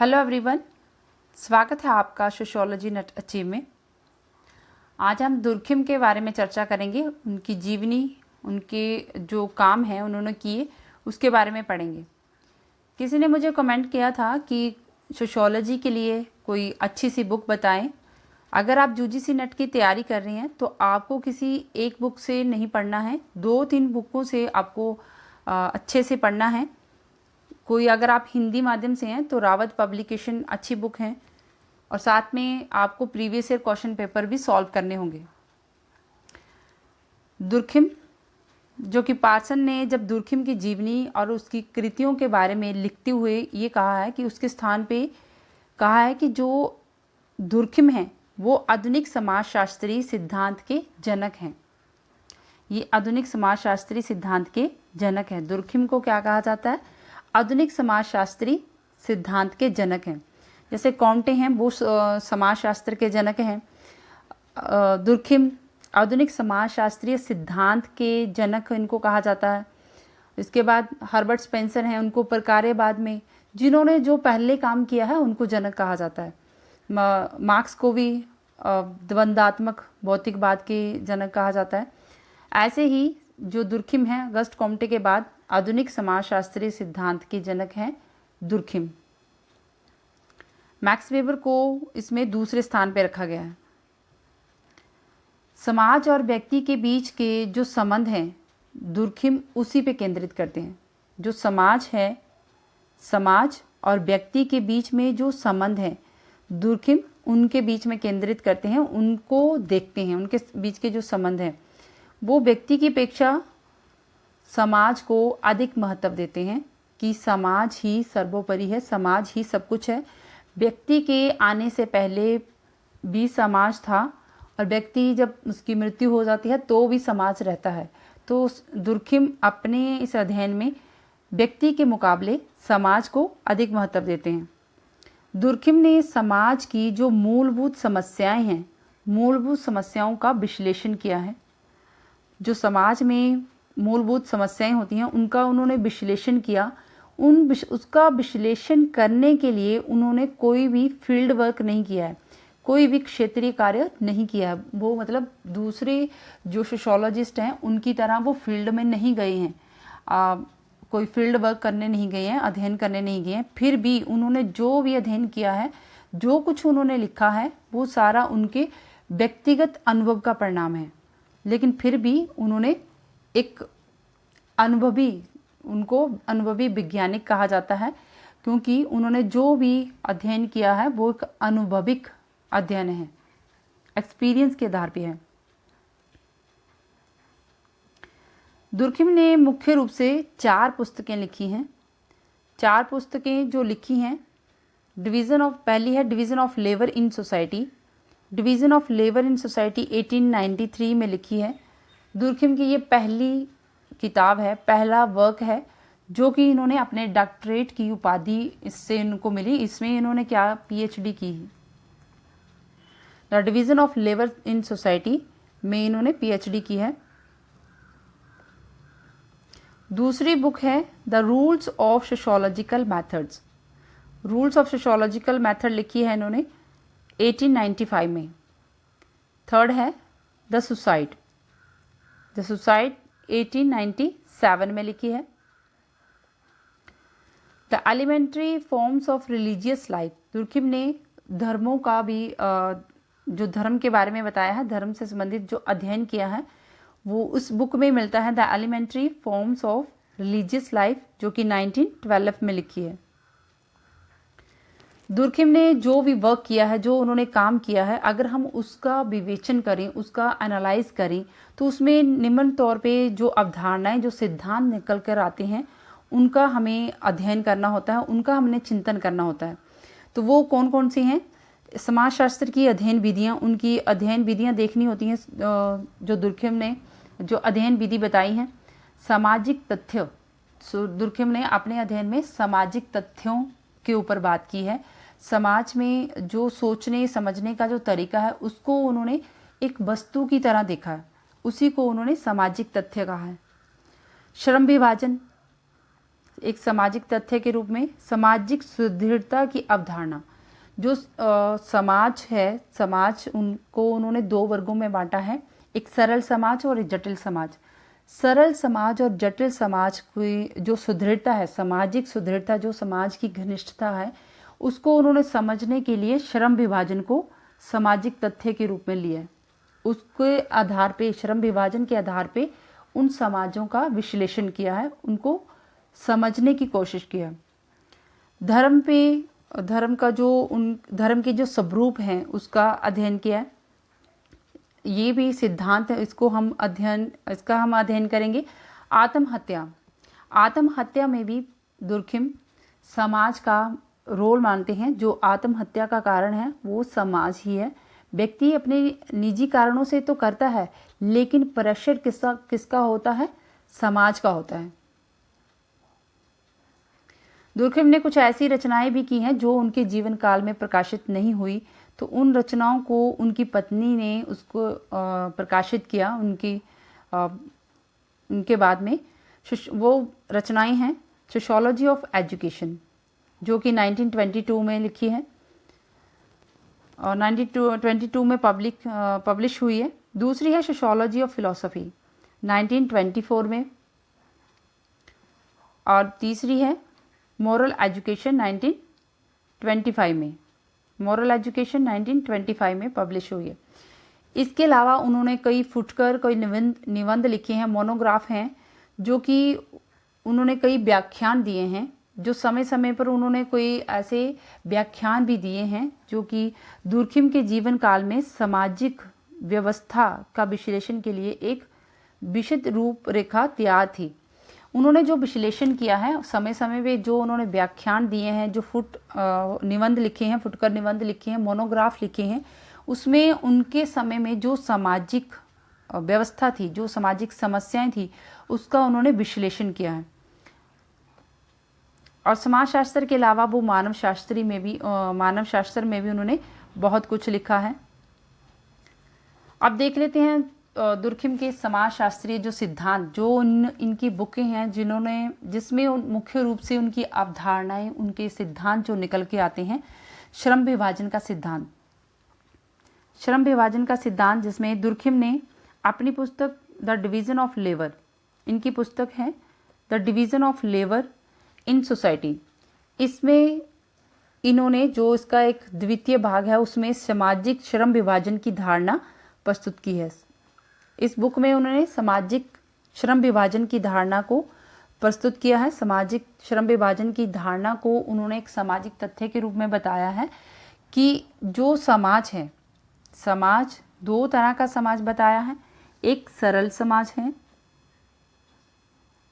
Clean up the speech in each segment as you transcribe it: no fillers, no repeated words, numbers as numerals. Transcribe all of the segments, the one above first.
Hello everyone, स्वागत है आपका सोशियोलॉजी नेट अचीव में। आज हम दुर्खिम के बारे में चर्चा करेंगे। उनकी जीवनी, उनके जो काम हैं उन्होंने किए, उसके बारे में पढ़ेंगे। किसी ने मुझे कमेंट किया था कि सोशियोलॉजी के लिए कोई अच्छी सी बुक बताएं। अगर आप यूजीसी नेट की तैयारी कर रही हैं तो आपको किसी एक बुक से नहीं पढ़ना है, 2-3 बुकों से आपको अच्छे से पढ़ना है। कोई अगर आप हिंदी माध्यम से हैं तो रावत पब्लिकेशन अच्छी बुक है, और साथ में आपको प्रीवियस ईयर क्वेश्चन पेपर भी सॉल्व करने होंगे। दुर्खिम, जो कि पार्सन ने जब दुर्खिम की जीवनी और उसकी कृतियों के बारे में लिखते हुए ये कहा है कि उसके स्थान पे कहा है कि जो दुर्खिम हैं वो आधुनिक समाजशास्त्री सिद्धांत के जनक हैं। ये आधुनिक समाजशास्त्री सिद्धांत के जनक हैं। दुर्खिम को क्या कहा जाता है? आधुनिक समाजशास्त्री सिद्धांत के जनक हैं। जैसे कॉन्टे हैं वो समाजशास्त्र के जनक हैं, दुर्खिम आधुनिक समाजशास्त्रीय सिद्धांत के जनक इनको कहा जाता है। इसके बाद हर्बर्ट स्पेंसर हैं, उनको प्रकार्यवाद में जिन्होंने जो पहले काम किया है उनको जनक कहा जाता है। मार्क्स को भी द्वंद्वात्मक भौतिकवाद के जनक कहा जाता है। ऐसे ही जो दुर्खिम हैं, अगस्त कॉम्टे के बाद आधुनिक समाजशास्त्रीय सिद्धांत के जनक हैं दुर्खिम। मैक्स वेबर को इसमें दूसरे स्थान पर रखा गया है। समाज और व्यक्ति के बीच के जो संबंध हैं दुर्खिम उसी पे केंद्रित करते हैं। जो समाज है, समाज और व्यक्ति के बीच में जो संबंध है दुर्खिम उनके बीच में केंद्रित करते हैं, उनको देखते हैं। उनके बीच के जो संबंध हैं वो व्यक्ति की अपेक्षा समाज को अधिक महत्व देते हैं कि समाज ही सर्वोपरि है, समाज ही सब कुछ है। व्यक्ति के आने से पहले भी समाज था, और व्यक्ति जब उसकी मृत्यु हो जाती है तो भी समाज रहता है। तो दुर्खिम अपने इस अध्ययन में व्यक्ति के मुकाबले समाज को अधिक महत्व देते हैं। दुर्खिम ने समाज की जो मूलभूत समस्याएं हैं, मूलभूत समस्याओं का विश्लेषण किया है। जो समाज में मूलभूत समस्याएं होती हैं उनका उन्होंने विश्लेषण किया। उसका विश्लेषण करने के लिए उन्होंने कोई भी फील्ड वर्क नहीं किया है, कोई भी क्षेत्रीय कार्य नहीं किया है। वो मतलब दूसरे जो सोशियोलॉजिस्ट हैं उनकी तरह वो फील्ड में नहीं गए हैं, कोई फील्ड वर्क करने नहीं गए हैं, अध्ययन करने नहीं गए हैं। फिर भी उन्होंने जो भी अध्ययन किया है, जो कुछ उन्होंने लिखा है वो सारा उनके व्यक्तिगत अनुभव का परिणाम है। लेकिन फिर भी उन्होंने एक उनको अनुभवी वैज्ञानिक कहा जाता है, क्योंकि उन्होंने जो भी अध्ययन किया है वो एक अनुभविक अध्ययन है, एक्सपीरियंस के आधार पे है। दुर्खिम ने मुख्य रूप से 4 पुस्तकें लिखी हैं। 4 पुस्तकें जो लिखी हैं, पहली है division of labour in society. Division of labour in society 1893 में लिखी है। दुर्खिम की ये पहली किताब है, पहला वर्क है जो कि इन्होंने अपने डॉक्टरेट की उपाधि इससे इनको मिली। इसमें इन्होंने क्या पीएचडी की है, the division of labour in society में इन्होंने पीएचडी की है। दूसरी बुक है the rules of sociological methods. Rules of sociological method लिखी है इन्होंने 1895 में। थर्ड है द सुसाइड 1897 में लिखी है। The elementary forms of religious life. Durkheim ने धर्मों का भी जो धर्म के बारे में बताया है, धर्म से संबंधित जो अध्ययन किया है वो उस बुक में मिलता है, the elementary forms of religious life, जो कि 1912 में लिखी है। दुर्खिम ने जो भी वर्क किया है, जो उन्होंने काम किया है, अगर हम उसका विवेचन करें, उसका एनालाइज करें, तो उसमें निम्न तौर पे जो अवधारणाएं, जो सिद्धांत निकल कर आते हैं उनका हमें अध्ययन करना होता है, उनका हमने चिंतन करना होता है। तो वो कौन कौन सी हैं? समाजशास्त्र की अध्ययन विधियाँ, उनकी अध्ययन विधियाँ देखनी होती हैं। जो दुर्खिम ने जो अध्ययन विधि बताई हैं, सामाजिक तथ्य, दुर्खिम ने अपने अध्ययन में सामाजिक तथ्यों के ऊपर बात की है। समाज में जो सोचने समझने का जो तरीका है उसको उन्होंने एक वस्तु की तरह देखा है, उसी को उन्होंने सामाजिक तथ्य कहा है। श्रम विभाजन, एक सामाजिक तथ्य के रूप में सामाजिक सुदृढ़ता की अवधारणा। जो समाज है, समाज उनको उन्होंने दो वर्गों में बांटा है, एक सरल समाज और एक जटिल समाज। सरल समाज और जटिल समाज की जो सुदृढ़ता है, सामाजिक सुदृढ़ता, जो समाज की घनिष्ठता है, उसको उन्होंने समझने के लिए श्रम विभाजन को सामाजिक तथ्य के रूप में लिया है। उसके आधार पे, श्रम विभाजन के आधार पे उन समाजों का विश्लेषण किया है, उनको समझने की कोशिश किया है। धर्म के जो स्वरूप हैं उसका अध्ययन किया है। ये भी सिद्धांत है, इसका हम अध्ययन करेंगे। आत्महत्या में भी दुर्खिम समाज का रोल मानते हैं। जो आत्महत्या का कारण है वो समाज ही है। व्यक्ति अपने निजी कारणों से तो करता है, लेकिन प्रेशर किसका होता है? समाज का होता है। दुर्खिम ने कुछ ऐसी रचनाएं भी की हैं जो उनके जीवन काल में प्रकाशित नहीं हुई, तो उन रचनाओं को उनकी पत्नी ने उसको प्रकाशित किया। उनके बाद में वो रचनाएं हैं सोशियोलॉजी ऑफ एजुकेशन, जो कि 1922 में लिखी है और 1922 में पब्लिश हुई है। दूसरी है सोशियोलॉजी ऑफ फिलॉसफी 1924 में, और तीसरी है मॉरल एजुकेशन 1925 में। मॉरल एजुकेशन 1925 में पब्लिश हुई है। इसके अलावा उन्होंने कई फुटकर, कई निबंध लिखे हैं, मोनोग्राफ हैं, जो कि उन्होंने कई व्याख्यान दिए हैं। जो समय समय पर उन्होंने कोई ऐसे व्याख्यान भी दिए हैं जो कि दुर्खिम के जीवन काल में सामाजिक व्यवस्था का विश्लेषण के लिए एक विशद रूपरेखा तैयार थी। उन्होंने जो विश्लेषण किया है समय समय पे, जो उन्होंने व्याख्यान दिए हैं, जो फुटकर निबंध लिखे हैं, मोनोग्राफ लिखे हैं, उसमें उनके समय में जो सामाजिक व्यवस्था थी, जो सामाजिक समस्याएं थी, उसका उन्होंने विश्लेषण किया है। और समाजशास्त्र के अलावा वो मानव शास्त्र में भी उन्होंने बहुत कुछ लिखा है। अब देख लेते हैं दुर्खिम के समाजशास्त्रीय जो सिद्धांत, जो इनकी बुकें हैं जिसमें मुख्य रूप से उनकी अवधारणाएं, उनके सिद्धांत जो निकल के आते हैं। श्रम विभाजन का सिद्धांत जिसमें दुर्खिम ने अपनी पुस्तक द डिवीजन ऑफ लेबर, इनकी पुस्तक है the division of labour in society, इसमें इन्होंने जो इसका एक द्वितीय भाग है उसमें सामाजिक श्रम विभाजन की धारणा प्रस्तुत की है। इस बुक में उन्होंने सामाजिक श्रम विभाजन की धारणा को प्रस्तुत किया है। सामाजिक श्रम विभाजन की धारणा को उन्होंने एक सामाजिक तथ्य के रूप में बताया है कि जो समाज है, समाज दो तरह का समाज बताया है। एक सरल समाज है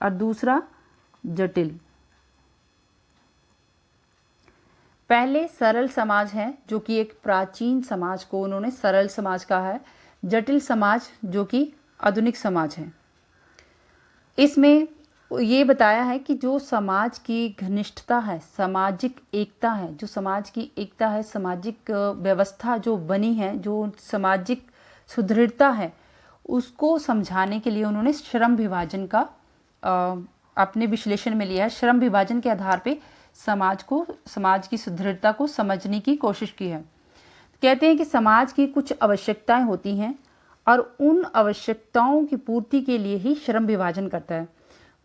और दूसरा जटिल। पहले सरल समाज है जो कि एक प्राचीन समाज को उन्होंने सरल समाज कहा है। जटिल समाज जो कि आधुनिक समाज है। इसमें ये बताया है कि जो समाज की घनिष्ठता है, सामाजिक एकता है, जो समाज की एकता है, सामाजिक व्यवस्था जो बनी है, जो सामाजिक सुदृढ़ता है, उसको समझाने के लिए उन्होंने श्रम विभाजन का अपने विश्लेषण में लिया है। श्रम विभाजन के आधार पे समाज की सुदृढ़ता को समझने की कोशिश की है। कहते हैं कि समाज की कुछ आवश्यकताएं होती हैं और उन आवश्यकताओं की पूर्ति के लिए ही श्रम विभाजन करता है।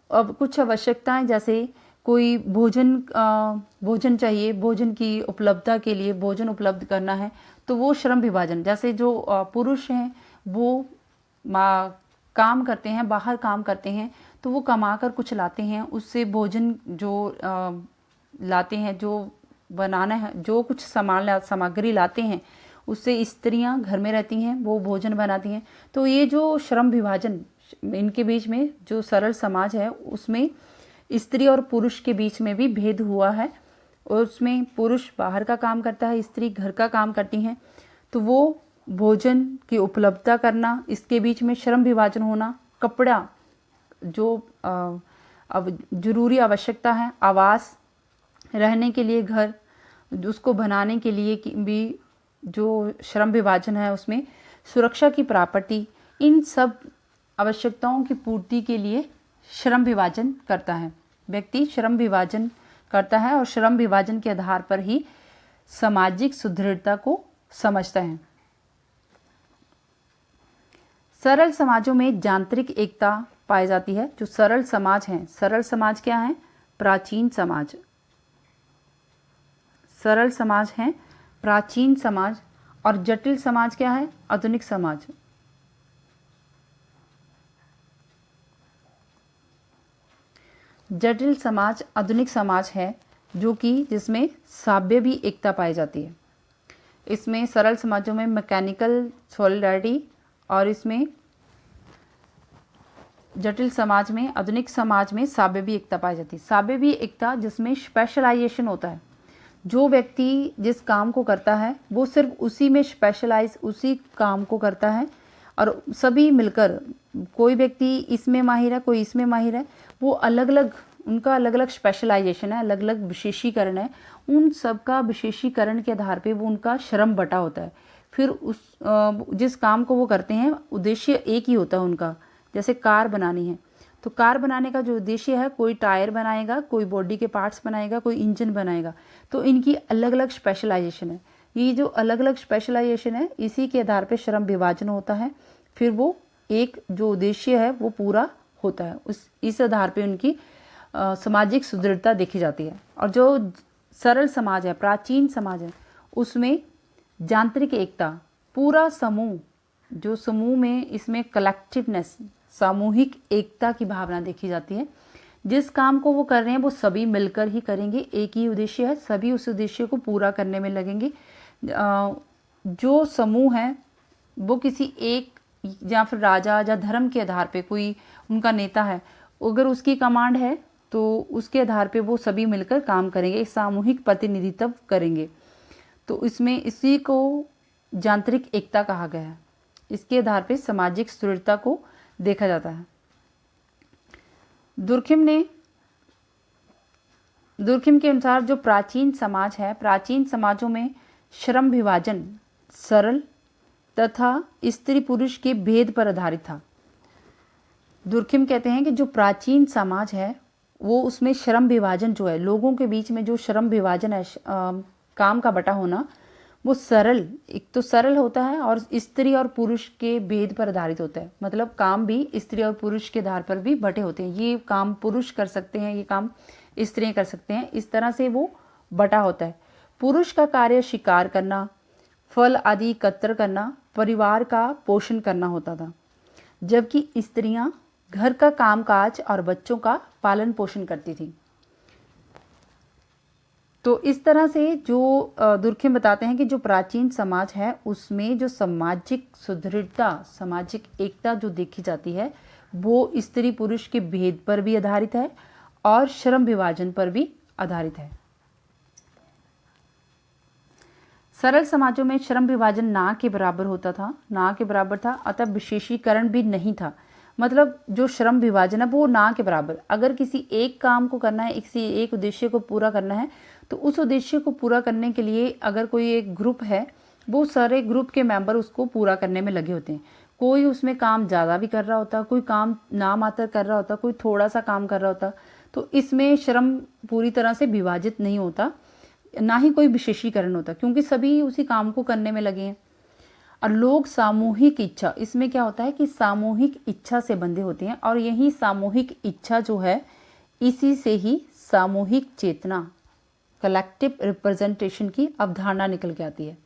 अब कुछ आवश्यकताएं, जैसे कोई भोजन चाहिए, भोजन की उपलब्धता के लिए भोजन उपलब्ध करना है, तो वो श्रम विभाजन। जैसे जो पुरुष हैं वो काम करते हैं, बाहर काम करते हैं, तो वो कमाकर कुछ लाते हैं, उससे भोजन जो लाते हैं, जो बनाना है, जो कुछ सामग्री लाते हैं, उससे स्त्रियां घर में रहती हैं, वो भोजन बनाती हैं। तो ये जो श्रम विभाजन इनके बीच में, जो सरल समाज है उसमें स्त्री और पुरुष के बीच में भी भेद हुआ है, और उसमें पुरुष बाहर का काम करता है, स्त्री घर का काम करती हैं। तो वो भोजन की उपलब्धता करना, इसके बीच में श्रम विभाजन होना। कपड़ा जो अब जरूरी आवश्यकता है, आवास, रहने के लिए घर, उसको बनाने के लिए भी जो श्रम विभाजन है उसमें सुरक्षा की प्राप्ति, इन सब आवश्यकताओं की पूर्ति के लिए श्रम विभाजन करता है। व्यक्ति श्रम विभाजन करता है और श्रम विभाजन के आधार पर ही सामाजिक सुदृढ़ता को समझता है। सरल समाजों में यांत्रिक एकता पाई जाती है। जो सरल समाज हैं, सरल समाज क्या है? प्राचीन समाज। सरल समाज हैं प्राचीन समाज, और जटिल समाज क्या है? आधुनिक समाज। जटिल समाज आधुनिक समाज है जो कि जिसमें साम्य भी एकता पाई जाती है। इसमें सरल समाजों में मैकेनिकल सॉलिडरिटी, और इसमें जटिल समाज में, आधुनिक समाज में साम्य भी एकता पाई जाती है। साम्य भी एकता जिसमें स्पेशलाइजेशन होता है। जो व्यक्ति जिस काम को करता है वो सिर्फ उसी में स्पेशलाइज, उसी काम को करता है, और सभी मिलकर, कोई व्यक्ति इसमें माहिर है, कोई इसमें माहिर है, वो अलग अलग, उनका अलग अलग स्पेशलाइजेशन है, अलग अलग विशेषीकरण है। उन सब का विशेषीकरण के आधार पे वो उनका श्रम बटा होता है। फिर उस जिस काम को वो करते हैं उद्देश्य एक ही होता है उनका। जैसे कार बनानी है तो कार बनाने का जो उद्देश्य है, कोई टायर बनाएगा, कोई बॉडी के पार्ट्स बनाएगा, कोई इंजन बनाएगा। तो इनकी अलग अलग स्पेशलाइजेशन है। ये जो अलग अलग स्पेशलाइजेशन है इसी के आधार पे श्रम विभाजन होता है। फिर वो एक जो उद्देश्य है वो पूरा होता है। इस आधार पे उनकी सामाजिक सुदृढ़ता देखी जाती है। और जो सरल समाज है, प्राचीन समाज है, उसमें यांत्रिक एकता, पूरा समूह, जो समूह में इसमें कलेक्टिवनेस, सामूहिक एकता की भावना देखी जाती है। जिस काम को वो कर रहे हैं वो सभी मिलकर ही करेंगे। एक ही उद्देश्य है, सभी उस उद्देश्य को पूरा करने में लगेंगे। जो समूह है वो किसी एक या फिर राजा या धर्म के आधार पे, कोई उनका नेता है, अगर उसकी कमांड है तो उसके आधार पे वो सभी मिलकर काम करेंगे, एक सामूहिक प्रतिनिधित्व करेंगे। तो इसमें इसी को यांत्रिक एकता कहा गया है। इसके आधार पे सामाजिक सुदृढ़ता को देखा जाता है। दुर्खिम के अनुसार जो प्राचीन समाज है, प्राचीन समाजों में श्रम विभाजन सरल तथा स्त्री पुरुष के भेद पर आधारित था। दुर्खिम कहते हैं कि जो प्राचीन समाज है वो उसमें श्रम विभाजन जो है, लोगों के बीच में जो श्रम विभाजन है, काम का बटा होना, वो सरल, एक तो सरल होता है और स्त्री और पुरुष के भेद पर आधारित होता है। मतलब काम भी स्त्री और पुरुष के आधार पर भी बटे होते हैं। ये काम पुरुष कर सकते हैं, ये काम स्त्रियां कर सकते हैं, इस तरह से वो बटा होता है। पुरुष का कार्य शिकार करना, फल आदि एकत्र करना, परिवार का पोषण करना होता था, जबकि स्त्रियां घर का कामकाज और बच्चों का पालन पोषण करती थी। तो इस तरह से जो दुर्खिम बताते हैं कि जो प्राचीन समाज है उसमें जो सामाजिक सुदृढ़ता, सामाजिक एकता जो देखी जाती है वो स्त्री पुरुष के भेद पर भी आधारित है और श्रम विभाजन पर भी आधारित है। सरल समाजों में श्रम विभाजन ना के बराबर होता था, ना के बराबर था, अतः विशेषीकरण भी नहीं था। मतलब जो श्रम विभाजन है वो ना के बराबर, अगर किसी एक काम को करना है, किसी एक उद्देश्य को पूरा करना है, तो उस उद्देश्य को पूरा करने के लिए अगर कोई एक ग्रुप है, वो सारे ग्रुप के मेंबर उसको पूरा करने में लगे होते हैं। कोई उसमें काम ज़्यादा भी कर रहा होता, कोई काम नामात्र कर रहा होता, कोई थोड़ा सा काम कर रहा होता। तो इसमें श्रम पूरी तरह से विभाजित नहीं होता, ना ही कोई विशेषीकरण होता, क्योंकि सभी उसी काम को करने में लगे हैं। और लोग सामूहिक इच्छा, इसमें क्या होता है कि सामूहिक इच्छा से बंधे होते हैं, और यही सामूहिक इच्छा जो है इसी से ही सामूहिक चेतना, कलेक्टिव रिप्रेजेंटेशन की अवधारणा निकल के आती है।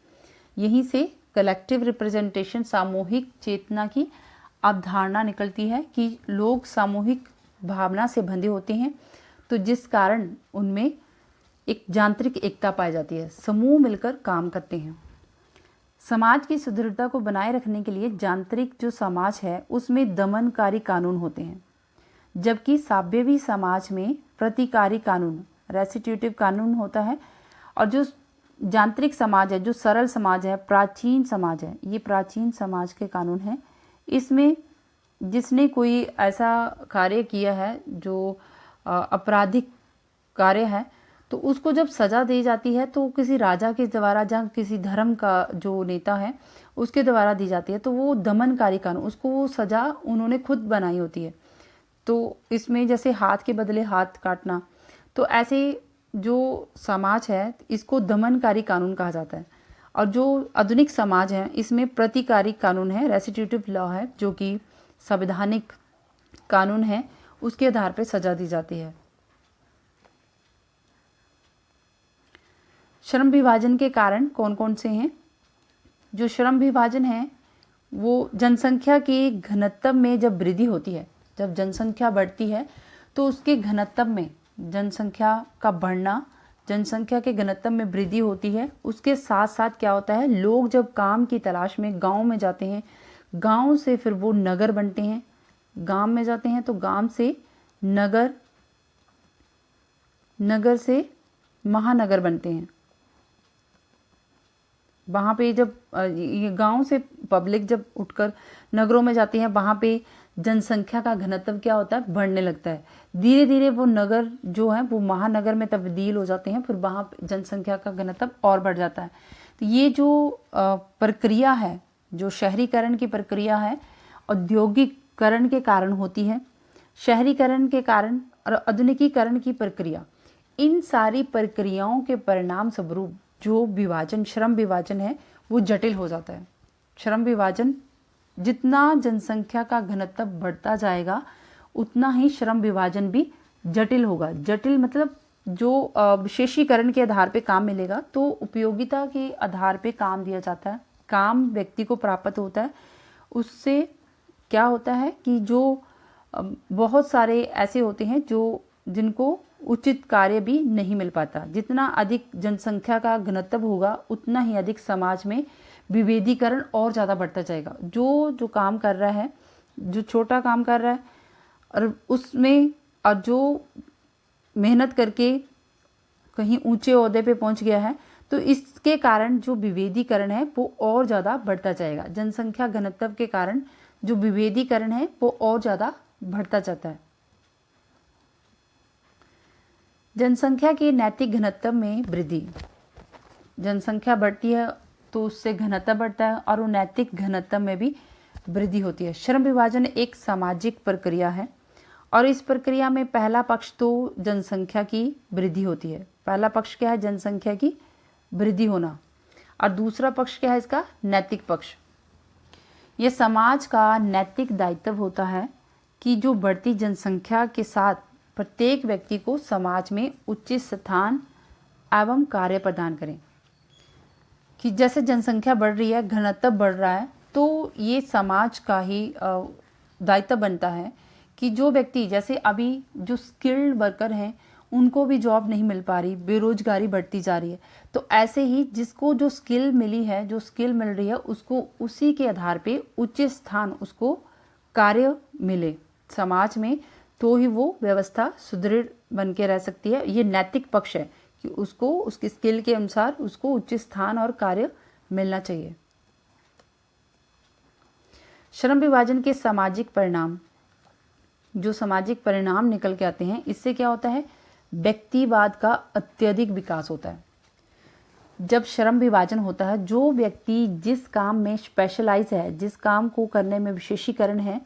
यहीं से कलेक्टिव रिप्रेजेंटेशन, सामूहिक चेतना की अवधारणा निकलती है कि लोग सामूहिक भावना से बंधे होते हैं, तो जिस कारण उनमें एक यांत्रिक एकता पाई जाती है, समूह मिलकर काम करते हैं। समाज की सुदृढ़ता को बनाए रखने के लिए यांत्रिक जो समाज है उसमें दमनकारी कानून होते हैं, जबकि साम्यवी समाज में प्रतिकारी कानून, रेस्टिट्यूटिव कानून होता है। और जो यांत्रिक समाज है, जो सरल समाज है, प्राचीन समाज है, ये प्राचीन समाज के कानून हैं। इसमें जिसने कोई ऐसा कार्य किया है जो आपराधिक कार्य है, तो उसको जब सजा दी जाती है तो किसी राजा के द्वारा या किसी धर्म का जो नेता है उसके द्वारा दी जाती है, तो वो दमनकारी कानून, उसको वो सजा उन्होंने खुद बनाई होती है। तो इसमें जैसे हाथ के बदले हाथ काटना, तो ऐसे जो समाज है इसको दमनकारी कानून कहा जाता है। और जो आधुनिक समाज है इसमें प्रतिकारी कानून है, रेस्टिट्यूटिव लॉ है, जो कि संवैधानिक कानून है, उसके आधार पर सजा दी जाती है। श्रम विभाजन के कारण कौन कौन से हैं? जो श्रम विभाजन है वो जनसंख्या के घनत्व में जब वृद्धि होती है, जब जनसंख्या बढ़ती है तो उसके घनत्व में, जनसंख्या का बढ़ना, जनसंख्या के घनत्व में वृद्धि होती है। उसके साथ साथ क्या होता है, लोग जब काम की तलाश में गांव में जाते हैं, गांव से फिर वो नगर बनते हैं, गांव में जाते हैं तो गांव से नगर, नगर से महानगर बनते हैं। वहाँ पे जब ये गांव से पब्लिक जब उठकर नगरों में जाती है, वहाँ पे जनसंख्या का घनत्व क्या होता है, बढ़ने लगता है। धीरे धीरे वो नगर जो है वो महानगर में तब्दील हो जाते हैं, फिर वहाँ जनसंख्या का घनत्व और बढ़ जाता है। तो ये जो प्रक्रिया है, जो शहरीकरण की प्रक्रिया है, औद्योगिकरण के कारण होती है, शहरीकरण के कारण और आधुनिकीकरण की प्रक्रिया, इन सारी प्रक्रियाओं के परिणाम स्वरूप जो विभाजन, श्रम विभाजन है वो जटिल हो जाता है। श्रम विभाजन, जितना जनसंख्या का घनत्व बढ़ता जाएगा उतना ही श्रम विभाजन भी जटिल होगा। जटिल मतलब जो विशेषीकरण के आधार पे काम मिलेगा, तो उपयोगिता के आधार पे काम दिया जाता है, काम व्यक्ति को प्राप्त होता है। उससे क्या होता है कि जो बहुत सारे ऐसे होते हैं जो जिनको उचित कार्य भी नहीं मिल पाता। जितना अधिक जनसंख्या का घनत्व होगा उतना ही अधिक समाज में विभेदीकरण और ज़्यादा बढ़ता जाएगा। जो काम कर रहा है, जो छोटा काम कर रहा है और उसमें, और जो मेहनत करके कहीं ऊंचे ओहदे पे पहुंच गया है, तो इसके कारण जो विभेदीकरण है वो और ज़्यादा बढ़ता जाएगा। जनसंख्या घनत्व के कारण जो विभेदीकरण है वो और ज़्यादा बढ़ता जाता है। जनसंख्या के नैतिक घनत्व में वृद्धि, जनसंख्या बढ़ती है तो उससे घनत्व बढ़ता है और वो नैतिक घनत्व में भी वृद्धि होती है। श्रम विभाजन एक सामाजिक प्रक्रिया है और इस प्रक्रिया में पहला पक्ष तो जनसंख्या की वृद्धि होती है। पहला पक्ष क्या है, जनसंख्या की वृद्धि होना, और दूसरा पक्ष क्या है इसका, नैतिक पक्ष। ये समाज का नैतिक दायित्व होता है कि जो बढ़ती जनसंख्या के साथ प्रत्येक व्यक्ति को समाज में उचित स्थान एवं कार्य प्रदान करें। कि जैसे जनसंख्या बढ़ रही है, घनत्व बढ़ रहा है, तो ये समाज का ही दायित्व बनता है कि जो व्यक्ति, जैसे अभी जो स्किल्ड वर्कर हैं उनको भी जॉब नहीं मिल पा रही, बेरोजगारी बढ़ती जा रही है, तो ऐसे ही जिसको जो स्किल मिली है, जो स्किल मिल रही है, उसको उसी के आधार पे उचित स्थान, उसको कार्य मिले समाज में, तो ही वो व्यवस्था सुदृढ़ बन के रह सकती है। ये नैतिक पक्ष है कि उसको उसकी स्किल के अनुसार उसको उचित स्थान और कार्य मिलना चाहिए। श्रम विभाजन के सामाजिक परिणाम, जो सामाजिक परिणाम निकल के आते हैं, इससे क्या होता है, व्यक्तिवाद का अत्यधिक विकास होता है। जब श्रम विभाजन होता है, जो व्यक्ति जिस काम में स्पेशलाइज है, जिस काम को करने में विशेषीकरण है,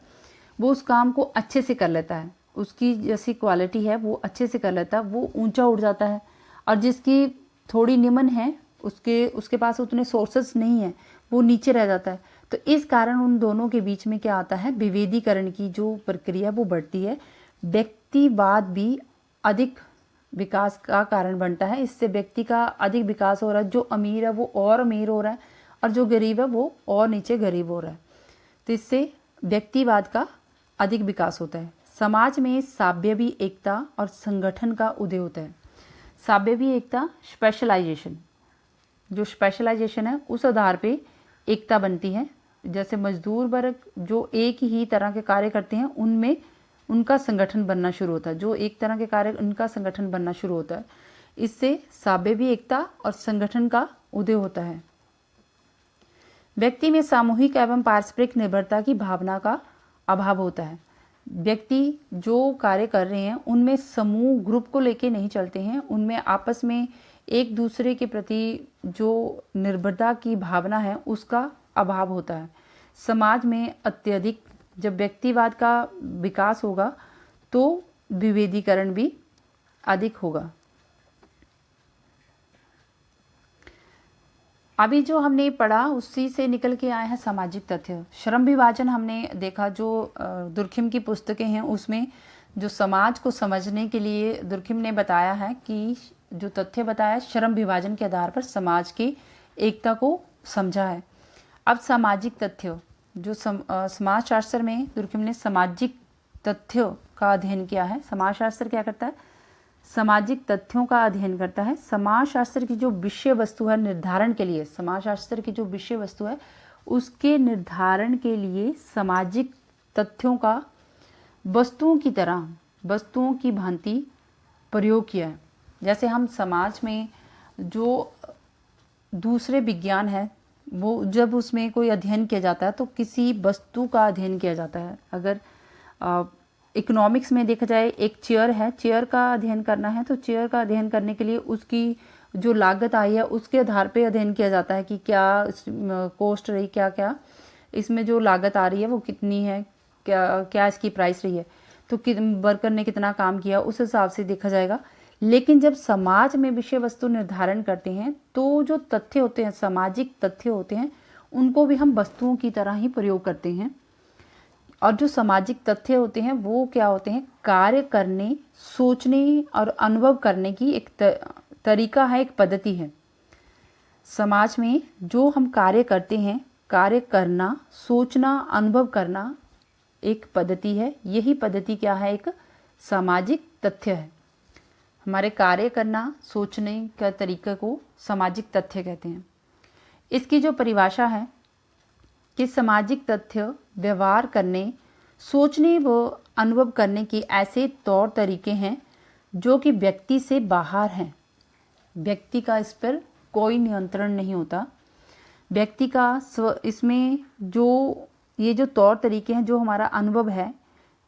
वो उस काम को अच्छे से कर लेता है, उसकी जैसी क्वालिटी है वो अच्छे से कर लेता है, वो ऊंचा उठ जाता है। और जिसकी थोड़ी निम्न है, उसके पास उतने सोर्सेस नहीं है, वो नीचे रह जाता है। तो इस कारण उन दोनों के बीच में क्या आता है, विभेदीकरण की जो प्रक्रिया वो बढ़ती है। व्यक्तिवाद भी अधिक विकास का कारण बनता है। इससे व्यक्ति का अधिक विकास हो रहा है, जो अमीर है वो और अमीर हो रहा है और जो गरीब है वो और नीचे गरीब हो रहा है। तो इससे व्यक्तिवाद का अधिक विकास होता है। समाज में साम्यवी एकता और संगठन का उदय होता है। साम्यवी एकता, स्पेशलाइजेशन, जो स्पेशलाइजेशन है उस आधार पे एकता बनती है। जैसे मजदूर वर्ग जो एक ही तरह के कार्य करते हैं, उनमें उनका संगठन बनना शुरू होता है, जो एक तरह के कार्य, उनका संगठन बनना शुरू होता है। इससे साम्यवी एकता और संगठन का उदय होता है। व्यक्ति में सामूहिक एवं पारस्परिक निर्भरता की भावना का अभाव होता है। व्यक्ति जो कार्य कर रहे हैं उनमें समूह, ग्रुप को लेके नहीं चलते हैं, उनमें आपस में एक दूसरे के प्रति जो निर्भरता की भावना है उसका अभाव होता है। समाज में अत्यधिक जब व्यक्तिवाद का विकास होगा तो विभेदीकरण भी अधिक होगा। अभी जो हमने पढ़ा उसी से निकल के आए हैं सामाजिक तथ्य। श्रम विभाजन हमने देखा, जो दुर्खिम की पुस्तकें हैं उसमें जो समाज को समझने के लिए दुर्खिम ने बताया है कि जो तथ्य बताया श्रम विभाजन के आधार पर समाज की एकता को समझा है। अब सामाजिक तथ्य जो समाजशास्त्र में दुर्खिम ने सामाजिक तथ्यों का अध्ययन किया है। समाजशास्त्र क्या करता है? सामाजिक तथ्यों का अध्ययन करता है। समाजशास्त्र की जो विषय वस्तु है निर्धारण के लिए, समाजशास्त्र की जो विषय वस्तु है उसके निर्धारण के लिए सामाजिक तथ्यों का वस्तुओं की तरह, वस्तुओं की भांति प्रयोग किया है। जैसे हम समाज में जो दूसरे विज्ञान है वो जब उसमें कोई अध्ययन किया जाता है तो किसी वस्तु का अध्ययन किया जाता है। अगर इकोनॉमिक्स में देखा जाए, एक चेयर है, चेयर का अध्ययन करना है तो चेयर का अध्ययन करने के लिए उसकी जो लागत आई है उसके आधार पे अध्ययन किया जाता है कि क्या कॉस्ट रही, क्या क्या इसमें जो लागत आ रही है वो कितनी है, क्या क्या इसकी प्राइस रही है, तो वर्कर ने कितना काम किया उस हिसाब से देखा जाएगा। लेकिन जब समाज में विषय वस्तु निर्धारण करते हैं तो जो तथ्य होते हैं, सामाजिक तथ्य होते हैं, उनको भी हम वस्तुओं की तरह ही प्रयोग करते हैं। और जो सामाजिक तथ्य होते हैं वो क्या होते हैं? कार्य करने, सोचने और अनुभव करने की एक तरीका है, एक पद्धति है। समाज में जो हम कार्य करते हैं, कार्य करना, सोचना, अनुभव करना एक पद्धति है। यही पद्धति क्या है? एक सामाजिक तथ्य है। हमारे कार्य करना, सोचने का तरीके को सामाजिक तथ्य कहते हैं। इसकी जो परिभाषा है कि सामाजिक तथ्य व्यवहार करने, सोचने व अनुभव करने के ऐसे तौर तरीके हैं जो कि व्यक्ति से बाहर हैं। व्यक्ति का इस पर कोई नियंत्रण नहीं होता। व्यक्ति का इसमें जो ये जो तौर तरीके हैं, जो हमारा अनुभव है,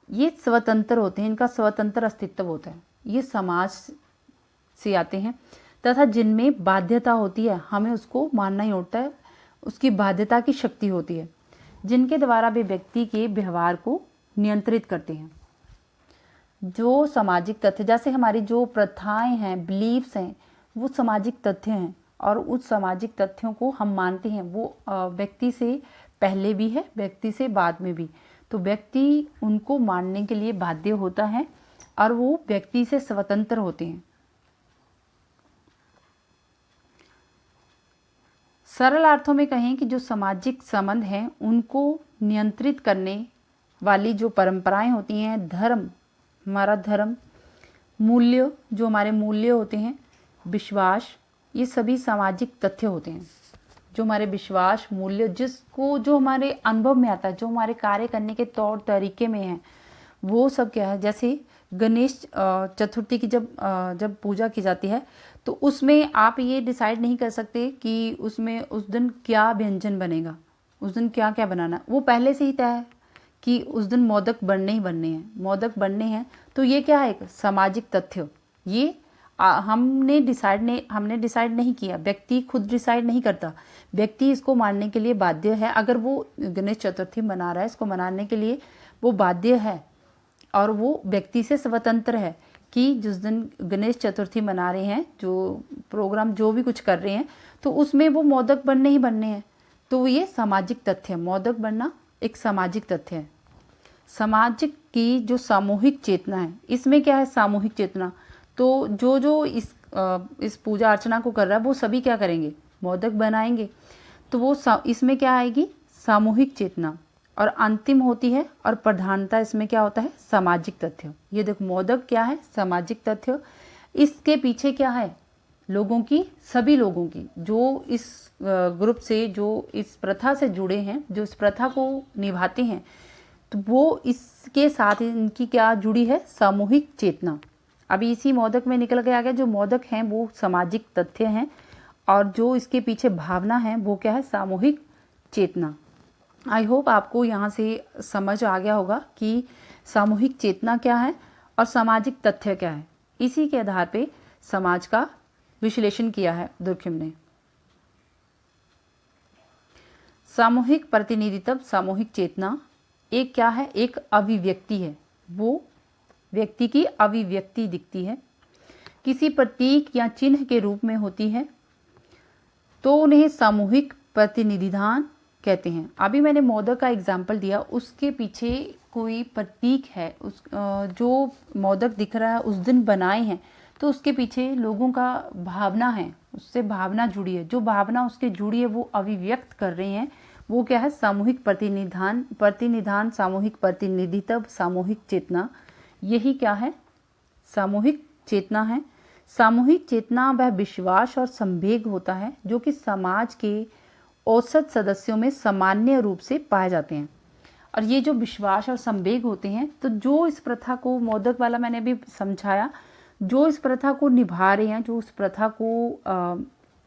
ये स्वतंत्र होते हैं, इनका स्वतंत्र अस्तित्व होता है। ये समाज से आते हैं तथा जिनमें बाध्यता होती है, हमें उसको मानना ही होता है, उसकी बाध्यता की शक्ति होती है, जिनके द्वारा वे व्यक्ति के व्यवहार को नियंत्रित करते हैं। जो सामाजिक तथ्य, जैसे हमारी जो प्रथाएं हैं, बिलीव्स हैं, वो सामाजिक तथ्य हैं और उस सामाजिक तथ्यों को हम मानते हैं। वो व्यक्ति से पहले भी है, व्यक्ति से बाद में भी। तो व्यक्ति उनको मानने के लिए बाध्य होता है और वो व्यक्ति से स्वतंत्र होते हैं। सरल अर्थों में कहें कि जो सामाजिक संबंध हैं उनको नियंत्रित करने वाली जो परंपराएं होती हैं, धर्म, हमारा धर्म, मूल्य, जो हमारे मूल्य होते हैं, विश्वास, ये सभी सामाजिक तथ्य होते हैं। जो हमारे विश्वास, मूल्य, जिसको जो हमारे अनुभव में आता है, जो हमारे कार्य करने के तौर तरीके में है, वो सब क्या है? जैसे गणेश चतुर्थी की जब पूजा की जाती है तो उसमें आप ये डिसाइड नहीं कर सकते कि उसमें उस दिन क्या व्यंजन बनेगा, उस दिन क्या क्या बनाना। वो पहले से ही तय है कि उस दिन मोदक बनने ही बनने हैं, मोदक बनने हैं। तो ये क्या है? एक सामाजिक तथ्य। ये हमने डिसाइड नहीं किया, व्यक्ति खुद डिसाइड नहीं करता, व्यक्ति इसको मानने के लिए बाध्य है। अगर वो गणेश चतुर्थी मना रहा है, इसको मनाने के लिए वो बाध्य है और वो व्यक्ति से स्वतंत्र है कि जिस दिन गणेश चतुर्थी मना रहे हैं, जो प्रोग्राम जो भी कुछ कर रहे हैं, तो उसमें वो मोदक बनने ही बनने हैं। तो ये सामाजिक तथ्य है। मोदक बनना एक सामाजिक तथ्य है। सामाजिक की जो सामूहिक चेतना है, इसमें क्या है? सामूहिक चेतना। तो जो इस पूजा अर्चना को कर रहा है वो सभी क्या करेंगे? मोदक बनाएंगे। तो वो इसमें क्या आएगी? सामूहिक चेतना। और अंतिम होती है और प्रधानता इसमें क्या होता है? सामाजिक तथ्य। ये देखो, मोदक क्या है? सामाजिक तथ्य। इसके पीछे क्या है? लोगों की, सभी लोगों की, जो इस ग्रुप से, जो इस प्रथा से जुड़े हैं, जो इस प्रथा को निभाते हैं, तो वो इसके साथ इनकी क्या जुड़ी है? सामूहिक चेतना। अभी इसी मोदक में निकल के आ गया, जो मोदक हैं वो सामाजिक तथ्य हैं और जो इसके पीछे भावना है वो क्या है? सामूहिक चेतना। आई होप आपको यहाँ से समझ आ गया होगा कि सामूहिक चेतना क्या है और सामाजिक तथ्य क्या है। इसी के आधार पे समाज का विश्लेषण किया है दुर्खिम ने। सामूहिक प्रतिनिधित्व, सामूहिक चेतना एक क्या है? एक अभिव्यक्ति है। वो व्यक्ति की अभिव्यक्ति दिखती है, किसी प्रतीक या चिन्ह के रूप में होती है, तो उन्हें सामूहिक प्रतिनिधिधान कहते हैं। अभी मैंने मोदक का एग्जाम्पल दिया, उसके पीछे कोई प्रतीक है, उस जो मोदक दिख रहा है उस दिन बनाए हैं, तो उसके पीछे लोगों का भावना है, उससे भावना जुड़ी है, जो भावना उसके जुड़ी है वो अभिव्यक्त कर रहे हैं, वो क्या है? सामूहिक प्रतिनिधान, सामूहिक प्रतिनिधित्व, सामूहिक चेतना। यही क्या है? सामूहिक चेतना है। सामूहिक चेतना वह विश्वास और संवेग होता है जो कि समाज के औसत सदस्यों में सामान्य रूप से पाए जाते हैं। और ये जो विश्वास और संवेग होते हैं, तो जो इस प्रथा को, मोदक वाला मैंने भी समझाया, जो इस प्रथा को निभा रहे हैं, जो उस प्रथा को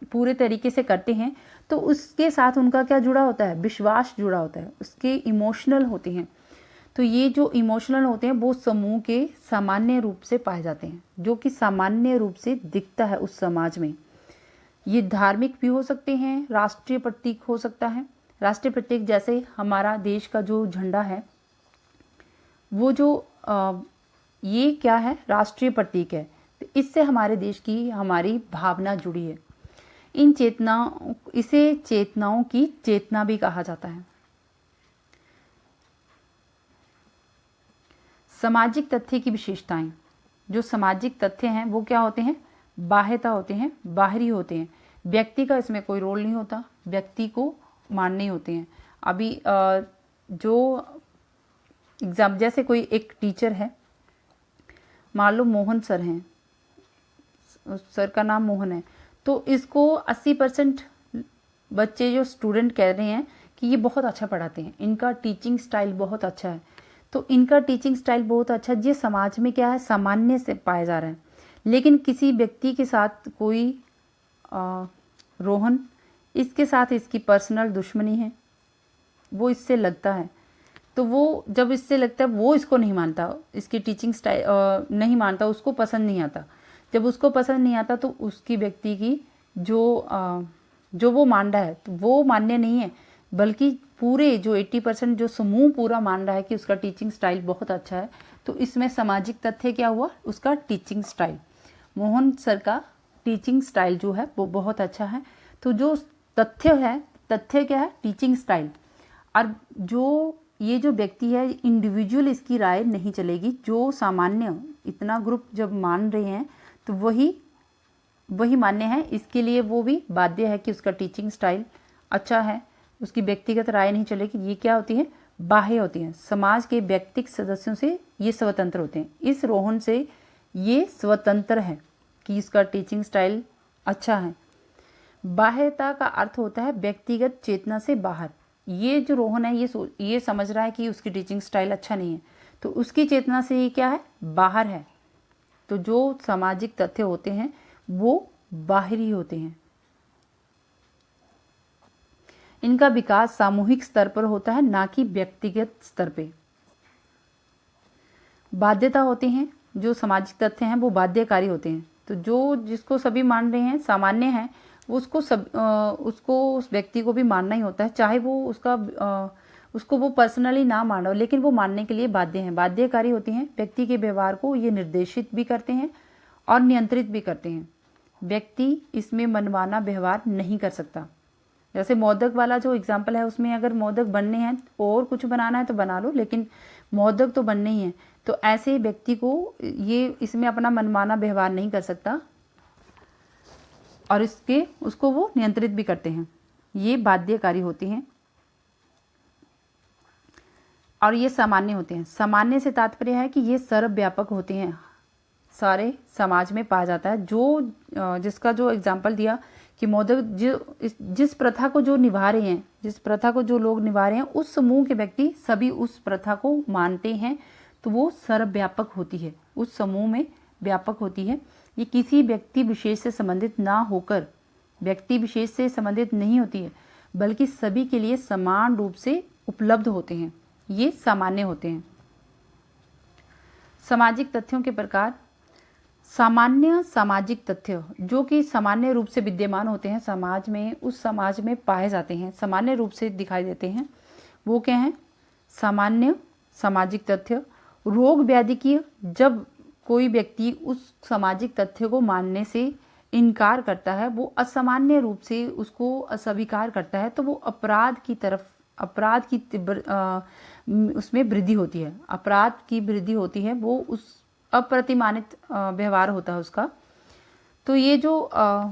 पूरे तरीके से करते हैं, तो उसके साथ उनका क्या जुड़ा होता है? विश्वास जुड़ा होता है, उसके इमोशनल होते हैं। तो ये जो इमोशनल होते हैं वो समूह के सामान्य रूप से पाए जाते हैं, जो कि सामान्य रूप से दिखता है उस समाज में। ये धार्मिक भी हो सकते हैं, राष्ट्रीय प्रतीक हो सकता है। राष्ट्रीय प्रतीक जैसे हमारा देश का जो झंडा है, वो जो ये क्या है? राष्ट्रीय प्रतीक है। तो इससे हमारे देश की, हमारी भावना जुड़ी है। इसे चेतनाओं की चेतना भी कहा जाता है। सामाजिक तथ्य की विशेषताएं, जो सामाजिक तथ्य हैं वो क्या होते हैं? बाह्यता होते हैं, बाहरी होते हैं। व्यक्ति का इसमें कोई रोल नहीं होता, व्यक्ति को मानने होते हैं। अभी जो एग्जाम, जैसे कोई एक टीचर है, मान लो मोहन सर हैं, सर का नाम मोहन है, तो इसको 80% बच्चे, जो स्टूडेंट, कह रहे हैं कि ये बहुत अच्छा पढ़ाते हैं, इनका टीचिंग स्टाइल बहुत अच्छा है। तो इनका टीचिंग स्टाइल बहुत अच्छा, ये समाज में क्या है? सामान्य से पाया जा रहा है। लेकिन किसी व्यक्ति के साथ कोई रोहन, इसके साथ इसकी पर्सनल दुश्मनी है, वो इससे लगता है, तो वो जब इससे लगता है, वो इसको नहीं मानता, इसकी टीचिंग स्टाइल नहीं मानता, उसको पसंद नहीं आता। जब उसको पसंद नहीं आता तो उसकी व्यक्ति की जो वो मान रहा है, तो वो मान्य नहीं है, बल्कि पूरे जो 80% जो समूह पूरा मान रहा है कि उसका टीचिंग स्टाइल बहुत अच्छा है। तो इसमें सामाजिक तथ्य क्या हुआ? उसका टीचिंग स्टाइल। मोहन सर का टीचिंग स्टाइल जो है वो बहुत अच्छा है। तो जो तथ्य है, तथ्य क्या है? Teaching style. और ये जो व्यक्ति है, इंडिविजुअल इसकी राय नहीं चलेगी, जो सामान्य इतना ग्रुप जब मान रहे हैं तो वही मान्य है, इसके लिए वो भी बाध्य है कि उसका टीचिंग स्टाइल अच्छा है, उसकी व्यक्तिगत राय नहीं चलेगी। ये क्या होती है? बाह्य होती हैं। समाज के व्यक्तिगत सदस्यों से ये स्वतंत्र होते हैं। इस रोहन से ये स्वतंत्र है कि इसका टीचिंग स्टाइल अच्छा है। बाह्यता का अर्थ होता है व्यक्तिगत चेतना से बाहर। ये जो रोहन है, ये समझ रहा है कि उसकी टीचिंग स्टाइल अच्छा नहीं है, तो उसकी चेतना से ये क्या है? बाहर है। तो जो सामाजिक तथ्य होते हैं वो बाहरी होते हैं। इनका विकास सामूहिक स्तर पर होता है, ना कि व्यक्तिगत स्तर पे। बाध्यता होते हैं, जो सामाजिक तथ्य हैं वो बाध्यकारी होते हैं। तो जिसको सभी मान रहे हैं, सामान्य है, उसको उस व्यक्ति को भी मानना ही होता है, चाहे वो उसको वो पर्सनली ना मानो, लेकिन वो मानने के लिए बाध्य हैं। बाध्यकारी होती हैं, व्यक्ति के व्यवहार को ये निर्देशित भी करते हैं और नियंत्रित भी करते हैं। व्यक्ति इसमें मनमाना व्यवहार नहीं कर सकता। जैसे मोदक वाला जो एग्जाम्पल है, उसमें अगर मोदक बनने हैं और कुछ बनाना है तो बना लो, लेकिन मोदक तो बनने ही है। तो ऐसे व्यक्ति को ये इसमें अपना मनमाना व्यवहार नहीं कर सकता और उसको वो नियंत्रित भी करते हैं। ये बाध्यकारी होती हैं और ये सामान्य होते हैं। सामान्य से तात्पर्य है कि ये सर्वव्यापक होते हैं, सारे समाज में पाया जाता है। जिसका जो एग्जाम्पल दिया कि मोदक जिस प्रथा को जो निभा रहे हैं, जिस प्रथा को जो लोग निभा रहे हैं, उस समूह के व्यक्ति सभी उस प्रथा को मानते हैं, तो वो सर्वव्यापक होती है, उस समूह में व्यापक होती है। ये किसी व्यक्ति विशेष से संबंधित ना होकर व्यक्ति विशेष से संबंधित नहीं होती है, बल्कि सभी के लिए समान रूप से उपलब्ध होते हैं। ये सामान्य होते हैं। सामाजिक तथ्यों के प्रकार। सामान्य सामाजिक तथ्य जो कि सामान्य रूप से विद्यमान होते हैं समाज में, उस समाज में पाए जाते हैं, सामान्य रूप से दिखाई देते हैं, वो क्या हैं? सामान्य सामाजिक तथ्य। रोग व्याधि की जब कोई व्यक्ति उस सामाजिक तथ्य को मानने से इनकार करता है, वो असामान्य रूप से उसको अस्वीकार करता है, तो वो अपराध की तरफ, अपराध की उसमें वृद्धि होती है, अपराध की वृद्धि होती है, वो उस अप्रतिमानित व्यवहार होता है उसका। तो ये जो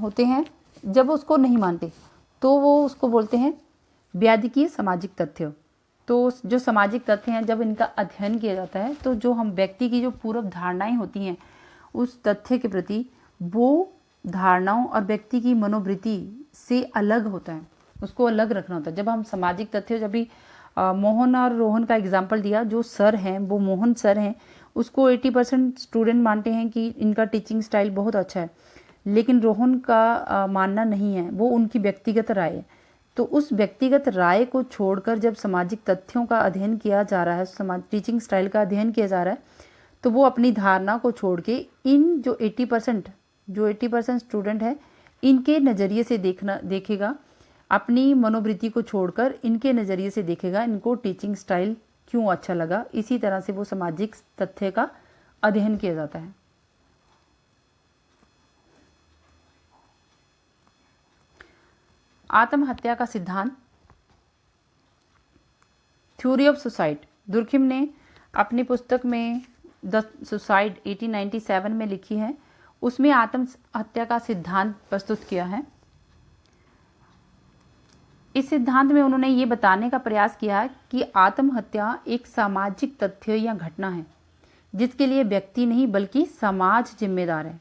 होते हैं, जब उसको नहीं मानते तो वो उसको बोलते हैं व्याधि की सामाजिक तथ्य। तो जो सामाजिक तथ्य हैं, जब इनका अध्ययन किया जाता है तो जो हम व्यक्ति की जो पूर्व धारणाएं होती हैं उस तथ्य के प्रति, वो धारणाओं और व्यक्ति की मनोवृत्ति से अलग होता है, उसको अलग रखना होता है। जब हम सामाजिक तथ्य, जब भी मोहन और रोहन का एग्जाम्पल दिया, जो सर हैं वो मोहन सर हैं, उसको 80% स्टूडेंट मानते हैं कि इनका टीचिंग स्टाइल बहुत अच्छा है, लेकिन रोहन का मानना नहीं है, वो उनकी व्यक्तिगत राय है। तो उस व्यक्तिगत राय को छोड़कर जब सामाजिक तथ्यों का अध्ययन किया जा रहा है, टीचिंग स्टाइल का अध्ययन किया जा रहा है, तो वो अपनी धारणा को छोड़ के इन जो 80% स्टूडेंट है, इनके नज़रिए से देखेगा, अपनी मनोवृत्ति को छोड़कर इनके नज़रिए से देखेगा, इनको टीचिंग स्टाइल क्यों अच्छा लगा। इसी तरह से वो सामाजिक तथ्य का अध्ययन किया जाता है। आत्महत्या का सिद्धांत, थ्योरी ऑफ सुसाइड, दुर्खिम ने अपनी पुस्तक में द सुसाइड 1897 में लिखी है, उसमें आत्महत्या का सिद्धांत प्रस्तुत किया है। इस सिद्धांत में उन्होंने ये बताने का प्रयास किया है कि आत्महत्या एक सामाजिक तथ्य या घटना है जिसके लिए व्यक्ति नहीं बल्कि समाज जिम्मेदार है।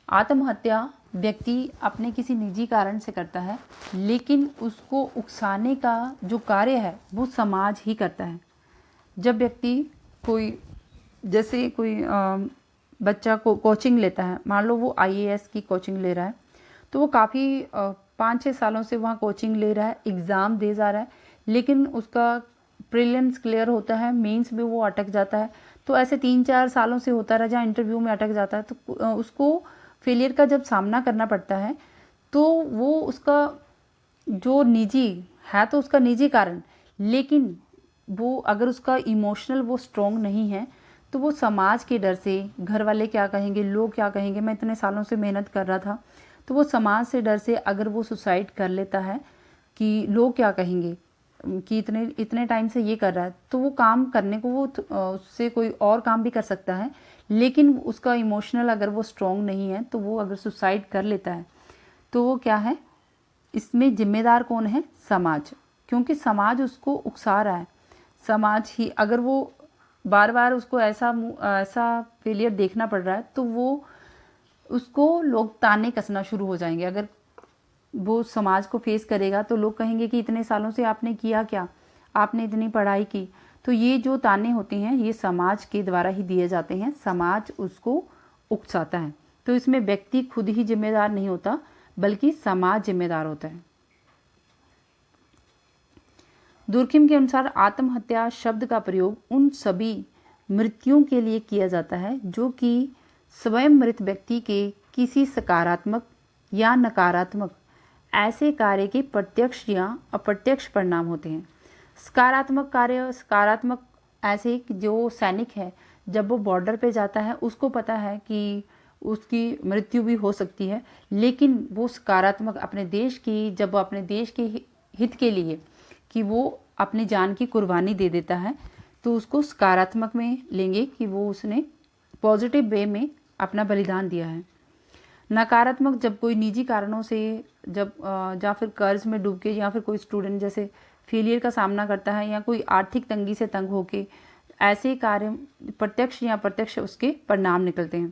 आत्महत्या व्यक्ति अपने किसी निजी कारण से करता है, लेकिन उसको उकसाने का जो कार्य है वो समाज ही करता है। जब व्यक्ति जैसे कोई बच्चा को कोचिंग लेता है, मान लो वो IAS की कोचिंग ले रहा है, तो वो काफ़ी 5-6 सालों से वहाँ कोचिंग ले रहा है, एग्ज़ाम दे जा रहा है, लेकिन उसका प्रीलिम्स क्लियर होता है, मेंस में वो अटक जाता है। तो ऐसे 3-4 सालों से होता रहा, जहाँ इंटरव्यू में अटक जाता है, तो उसको फेलियर का जब सामना करना पड़ता है, तो वो उसका जो निजी है, तो उसका निजी कारण, लेकिन वो अगर उसका इमोशनल वो स्ट्रॉन्ग नहीं है, तो वो समाज के डर से, घर वाले क्या कहेंगे, लोग क्या कहेंगे, मैं इतने सालों से मेहनत कर रहा था, तो वो समाज से डर से अगर वो सुसाइड कर लेता है कि लोग क्या कहेंगे कि इतने टाइम से ये कर रहा है, तो वो काम करने को वो उससे कोई और काम भी कर सकता है, लेकिन उसका इमोशनल अगर वो स्ट्रॉन्ग नहीं है, तो वो अगर सुसाइड कर लेता है, तो वो क्या है, इसमें जिम्मेदार कौन है, समाज, क्योंकि समाज उसको उकसा रहा है। समाज ही, अगर वो बार बार उसको ऐसा फेलियर देखना पड़ रहा है, तो वो उसको लोग ताने कसना शुरू हो जाएंगे। अगर वो समाज को फेस करेगा तो लोग कहेंगे कि इतने सालों से आपने किया क्या, आपने इतनी पढ़ाई की। तो ये जो ताने होते हैं ये समाज के द्वारा ही दिए जाते हैं, समाज उसको उकसाता है। तो इसमें व्यक्ति खुद ही जिम्मेदार नहीं होता बल्कि समाज जिम्मेदार होता है। दुर्खिम के अनुसार आत्महत्या शब्द का प्रयोग उन सभी मृत्युओं के लिए किया जाता है जो कि स्वयं मृत व्यक्ति के किसी सकारात्मक या नकारात्मक ऐसे कार्य के प्रत्यक्ष या अप्रत्यक्ष परिणाम होते हैं। सकारात्मक कार्य, सकारात्मक ऐसे जो सैनिक है, जब वो बॉर्डर पे जाता है उसको पता है कि उसकी मृत्यु भी हो सकती है, लेकिन वो सकारात्मक अपने देश की, जब वो अपने देश के हित के लिए कि वो अपनी जान की कुर्बानी दे देता है, तो उसको सकारात्मक में लेंगे कि वो उसने पॉजिटिव वे में अपना बलिदान दिया है। नकारात्मक जब कोई निजी कारणों से, जब या फिर कर्ज में डूब के, या फिर कोई स्टूडेंट जैसे फेलियर का सामना करता है, या कोई आर्थिक तंगी से तंग होके, ऐसे कार्य प्रत्यक्ष या अप्रत्यक्ष उसके परिणाम निकलते हैं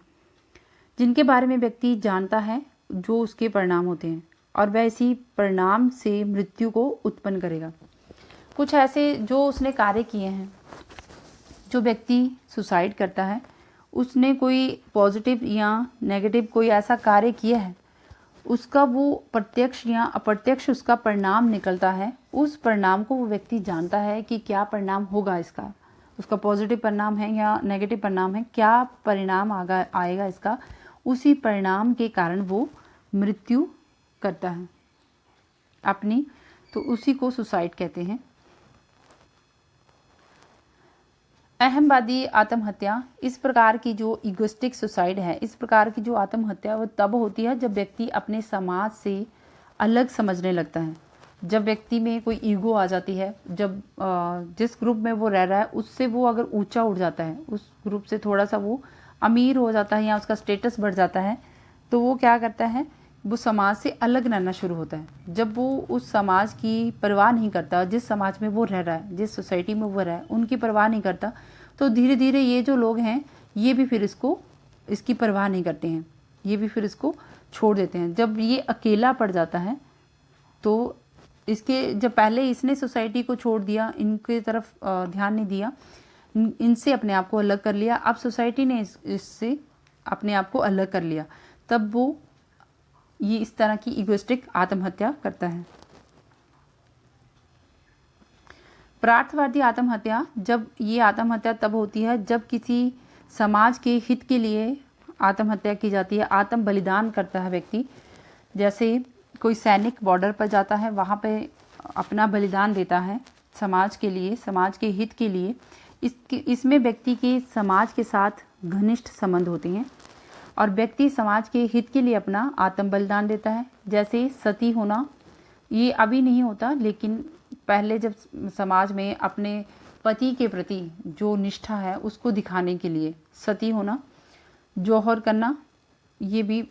जिनके बारे में व्यक्ति जानता है जो उसके परिणाम होते हैं, और वह इसी परिणाम से मृत्यु को उत्पन्न करेगा। कुछ ऐसे जो उसने कार्य किए हैं, जो व्यक्ति सुसाइड करता है उसने कोई पॉजिटिव या नेगेटिव कोई ऐसा कार्य किया है, उसका वो प्रत्यक्ष या अप्रत्यक्ष उसका परिणाम निकलता है। उस परिणाम को वो व्यक्ति जानता है कि क्या परिणाम होगा इसका, उसका पॉजिटिव परिणाम है या नेगेटिव परिणाम है, क्या परिणाम आएगा इसका। उसी परिणाम के कारण वो मृत्यु करता है अपनी, तो उसी को सुसाइड कहते हैं। अहमवादी आत्महत्या, इस प्रकार की जो इगोइस्टिक सुसाइड है, इस प्रकार की जो आत्महत्या वो तब होती है जब व्यक्ति अपने समाज से अलग समझने लगता है। जब व्यक्ति में कोई ईगो आ जाती है, जब जिस ग्रुप में वो रह रहा है उससे वो अगर ऊंचा उठ जाता है, उस ग्रुप से थोड़ा सा वो अमीर हो जाता है या उसका स्टेटस बढ़ जाता है, तो वो क्या करता है, वो समाज से अलग रहना शुरू होता है। जब वो उस समाज की परवाह नहीं करता, जिस समाज में वो रह रहा है, जिस सोसाइटी में वो रह रहा है, उनकी परवाह नहीं करता, तो धीरे धीरे ये जो लोग हैं ये भी फिर इसकी परवाह नहीं करते हैं, ये भी फिर इसको छोड़ देते हैं। जब ये अकेला पड़ जाता है तो जब पहले इसने सोसाइटी को छोड़ दिया, इनके तरफ ध्यान नहीं दिया, इनसे अपने आप को अलग कर लिया, अब सोसाइटी ने इससे अपने आप को अलग कर लिया, तब वो ये इस तरह की इगोइस्टिक आत्महत्या करता है। परार्थवादी आत्महत्या, जब ये आत्महत्या तब होती है जब किसी समाज के हित के लिए आत्महत्या की जाती है, आत्म बलिदान करता है व्यक्ति। जैसे कोई सैनिक बॉर्डर पर जाता है, वहाँ पे अपना बलिदान देता है समाज के लिए, समाज के हित के लिए। इसमें व्यक्ति के समाज के साथ घनिष्ठ संबंध होते हैं और व्यक्ति समाज के हित के लिए अपना आत्म बलिदान देता है। जैसे सती होना, ये अभी नहीं होता, लेकिन पहले जब समाज में अपने पति के प्रति जो निष्ठा है उसको दिखाने के लिए सती होना, जौहर करना, ये भी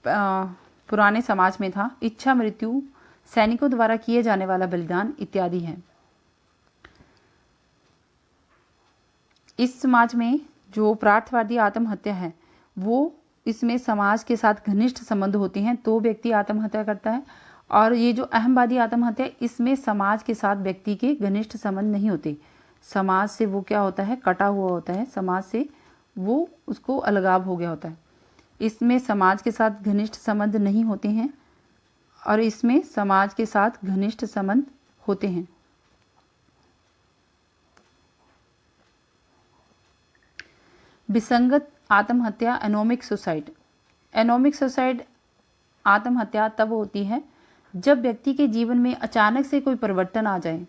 पुराने समाज में था। इच्छा मृत्यु, सैनिकों द्वारा किए जाने वाला बलिदान इत्यादि हैं। इस समाज में जो परार्थवादी आत्महत्या है वो, इसमें समाज के साथ घनिष्ठ संबंध होते हैं तो व्यक्ति आत्महत्या करता है। और ये जो अहमवादी आत्महत्या, इसमें समाज के साथ व्यक्ति के घनिष्ठ संबंध नहीं होते, समाज से वो क्या होता है, कटा हुआ होता है, समाज से वो उसको अलगाव हो गया होता है। इसमें समाज के साथ घनिष्ठ संबंध नहीं होते हैं और इसमें समाज के साथ घनिष्ठ संबंध होते हैं। विसंगत आत्महत्या, एनोमिक सुसाइड। एनोमिक सुसाइड आत्महत्या तब होती है जब व्यक्ति के जीवन में अचानक से कोई परिवर्तन आ जाए,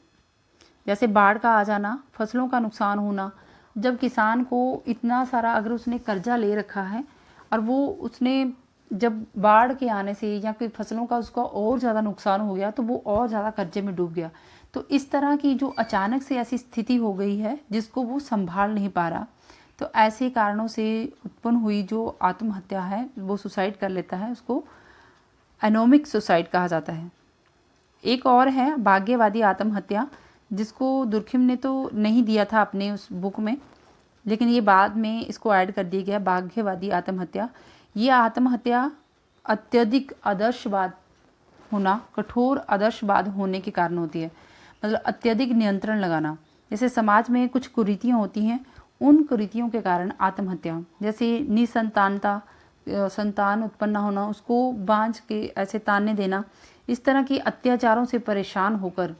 जैसे बाढ़ का आ जाना, फसलों का नुकसान होना। जब किसान को इतना सारा, अगर उसने कर्जा ले रखा है और वो उसने जब बाढ़ के आने से या कोई फसलों का उसका और ज़्यादा नुकसान हो गया तो वो और ज़्यादा कर्जे में डूब गया, तो इस तरह की जो अचानक से ऐसी स्थिति हो गई है जिसको वो संभाल नहीं पा रहा, तो ऐसे कारणों से उत्पन्न हुई जो आत्महत्या है, वो सुसाइड कर लेता है, उसको एनोमिक सुसाइड कहा जाता है। एक और है भाग्यवादी आत्महत्या, जिसको दुर्खिम ने तो नहीं दिया था अपने उस बुक में, लेकिन ये बाद में इसको ऐड कर दिया गया, भाग्यवादी आत्महत्या। ये आत्महत्या अत्यधिक आदर्शवाद होना, कठोर आदर्शवाद होने के कारण होती है, मतलब अत्यधिक नियंत्रण लगाना। जैसे समाज में कुछ कुरीतियाँ होती हैं, उन कुरीतियों के कारण आत्महत्या, जैसे निसंतानता, संतान उत्पन्न होना, उसको बांझ के ऐसे ताने देना, इस तरह के अत्याचारों से परेशान होकर,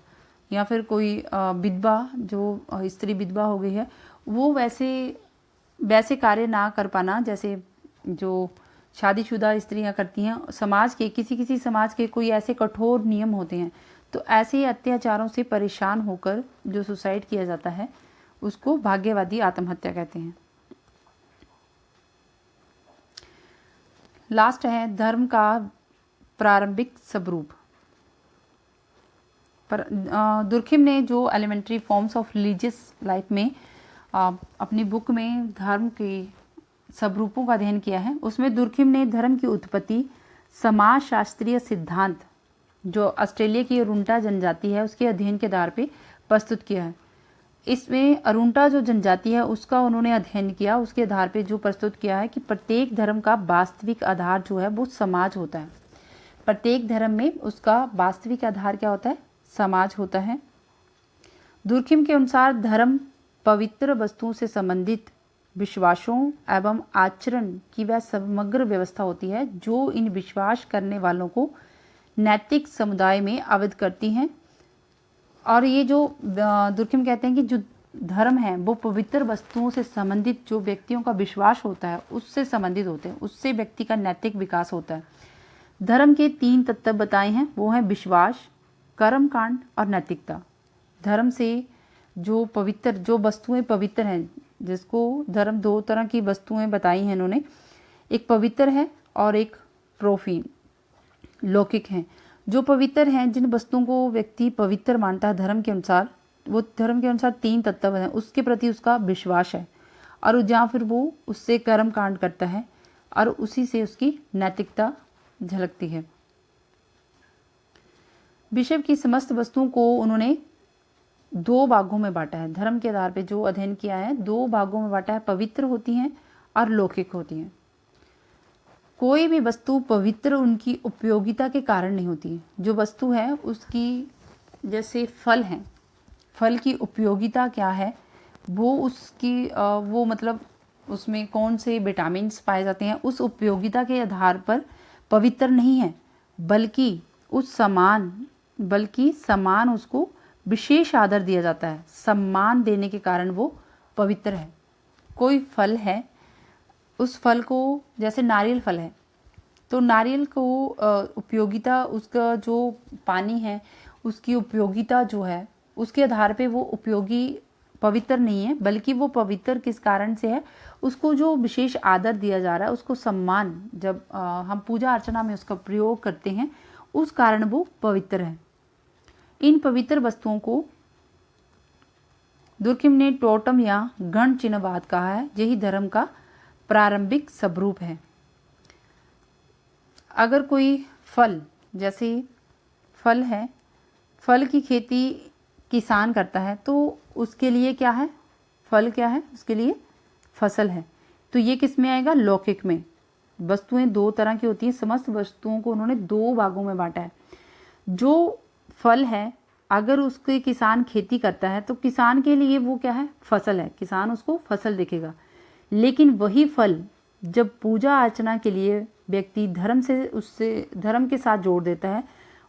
या फिर कोई विधवा, जो स्त्री विधवा हो गई है, वो वैसे कार्य ना कर पाना जैसे जो शादीशुदा स्त्रियां करती हैं। समाज के किसी समाज के कोई ऐसे कठोर नियम होते हैं, तो ऐसे अत्याचारों से परेशान होकर जो सुसाइड किया जाता है उसको भाग्यवादी आत्महत्या कहते हैं। लास्ट है धर्म का प्रारंभिक स्वरूप। पर दुर्खिम ने जो elementary forms of religious life में अपनी बुक में धर्म के स्वरूपों का अध्ययन किया है, उसमें दुर्खिम ने धर्म की उत्पत्ति समाज शास्त्रीय सिद्धांत जो ऑस्ट्रेलिया की अरुंटा जनजाति है उसके अध्ययन के आधार पे प्रस्तुत किया है। इसमें अरुंटा जो जनजाति है उसका उन्होंने अध्ययन किया, उसके आधार पे जो प्रस्तुत किया है कि प्रत्येक धर्म का वास्तविक आधार जो है वो समाज होता है। प्रत्येक धर्म में उसका वास्तविक आधार क्या होता है, समाज होता है। दुर्खिम के अनुसार धर्म पवित्र वस्तुओं से संबंधित विश्वासों एवं आचरण की वह समग्र व्यवस्था होती है जो इन विश्वास करने वालों को नैतिक समुदाय में अवध करती हैं। और ये जो दुर्खिम कहते हैं कि जो धर्म है वो पवित्र वस्तुओं से संबंधित जो व्यक्तियों का विश्वास होता है उससे संबंधित होते हैं, उससे व्यक्ति का नैतिक विकास होता है। धर्म के 3 तत्व बताए हैं, वो हैं विश्वास, कर्म कांड और नैतिकता। धर्म से जो पवित्र, जो वस्तुएं पवित्र हैं, जिसको धर्म, दो तरह की वस्तुएं बताई हैं इन्होंने, एक पवित्र है और एक प्रोफीन, लौकिक हैं। जो पवित्र हैं, जिन वस्तुओं को व्यक्ति पवित्र मानता है धर्म के अनुसार, वो धर्म के अनुसार 3 तत्व हैं, उसके प्रति उसका विश्वास है, और या फिर वो उससे कर्म कांड करता है और उसी से उसकी नैतिकता झलकती है। विश्व की समस्त वस्तुओं को उन्होंने 2 भागों में बांटा है। धर्म के आधार पे जो अध्ययन किया है 2 भागों में बांटा है, पवित्र होती हैं और लौकिक होती हैं। कोई भी वस्तु पवित्र उनकी उपयोगिता के कारण नहीं होती है। जो वस्तु है उसकी, जैसे फल हैं, फल की उपयोगिता क्या है, वो उसकी वो मतलब उसमें कौन से विटामिन्स पाए जाते हैं, उस उपयोगिता के आधार पर पवित्र नहीं है, बल्कि समान उसको विशेष आदर दिया जाता है, सम्मान देने के कारण वो पवित्र है। कोई फल है, उस फल को, जैसे नारियल फल है, तो नारियल को उपयोगिता, उसका जो पानी है उसकी उपयोगिता जो है उसके आधार पे वो उपयोगी पवित्र नहीं है, बल्कि वो पवित्र किस कारण से है, उसको जो विशेष आदर दिया जा रहा है, उसको सम्मान, जब हम पूजा अर्चना में उसका प्रयोग करते हैं, उस कारण वो पवित्र है। इन पवित्र वस्तुओं को दुर्खिम ने टोटम या गण चिन्हवाद कहा है। यही धर्म का प्रारंभिक स्वरूप है। अगर कोई फल, जैसे फल है, फल की खेती किसान करता है, तो उसके लिए क्या है, फल क्या है, उसके लिए फसल है। तो ये किस में आएगा, लौकिक में। वस्तुएं 2 तरह की होती हैं, समस्त वस्तुओं को उन्होंने 2 भागों में बांटा है। जो फल है, अगर उसके किसान खेती करता है तो किसान के लिए वो क्या है, फसल है, किसान उसको फसल देखेगा। लेकिन वही फल जब पूजा अर्चना के लिए व्यक्ति धर्म के साथ जोड़ देता है,